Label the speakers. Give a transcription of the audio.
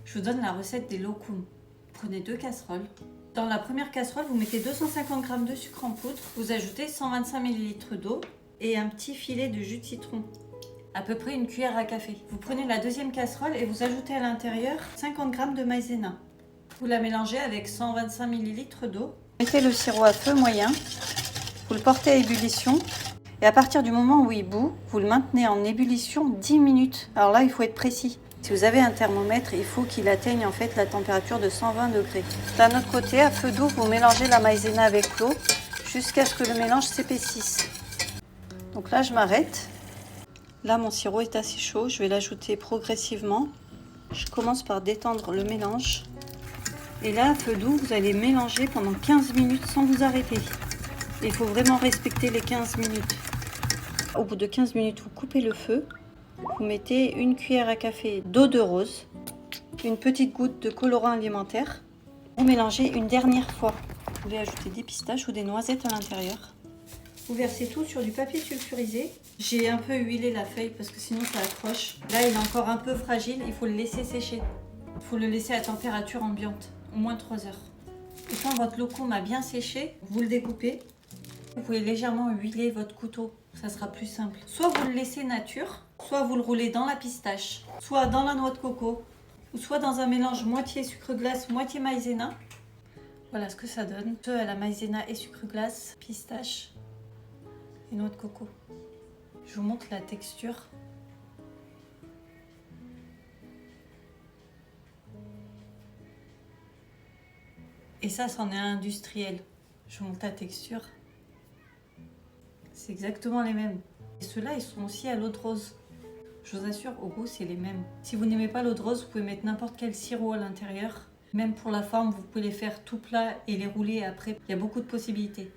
Speaker 1: Je vous donne la recette des lokoum. Prenez 2 casseroles. Dans la première casserole, vous mettez 250 g de sucre en poudre. Vous ajoutez 125 ml d'eau et un petit filet de jus de citron. À peu près une cuillère à café. Vous prenez la deuxième casserole et vous ajoutez à l'intérieur 50 g de maïzena. Vous la mélangez avec 125 ml d'eau. Mettez le sirop à feu moyen. Vous le portez à ébullition. Et à partir du moment où il bout, vous le maintenez en ébullition 10 minutes. Alors là, il faut être précis. Si vous avez un thermomètre, il faut qu'il atteigne en fait la température de 120 degrés. D'un autre côté, à feu doux, vous mélangez la maïzena avec l'eau jusqu'à ce que le mélange s'épaississe. Donc là, je m'arrête. Là, mon sirop est assez chaud. Je vais l'ajouter progressivement. Je commence par détendre le mélange. Et là, à feu doux, vous allez mélanger pendant 15 minutes sans vous arrêter. Il faut vraiment respecter les 15 minutes. Au bout de 15 minutes, vous coupez le feu. Vous mettez une cuillère à café d'eau de rose, une petite goutte de colorant alimentaire. Vous mélangez une dernière fois. Vous pouvez ajouter des pistaches ou des noisettes à l'intérieur. Vous versez tout sur du papier sulfurisé. J'ai un peu huilé la feuille parce que sinon ça accroche. Là, il est encore un peu fragile, il faut le laisser sécher. Il faut le laisser à température ambiante, au moins 3 heures. Et quand votre lokoum a bien séché, vous le découpez. Vous pouvez légèrement huiler votre couteau, ça sera plus simple. Soit vous le laissez nature, soit vous le roulez dans la pistache, soit dans la noix de coco, ou soit dans un mélange moitié sucre glace, moitié maïzena. Voilà ce que ça donne. À la maïzena et sucre glace, pistache et noix de coco. Je vous montre la texture. Et ça, c'en est un industriel. Je vous montre la texture. C'est exactement les mêmes. Et ceux-là, ils sont aussi à l'eau de rose. Je vous assure, au goût, c'est les mêmes. Si vous n'aimez pas l'eau de rose, vous pouvez mettre n'importe quel sirop à l'intérieur. Même pour la forme, vous pouvez les faire tout plat et les rouler après. Il y a beaucoup de possibilités.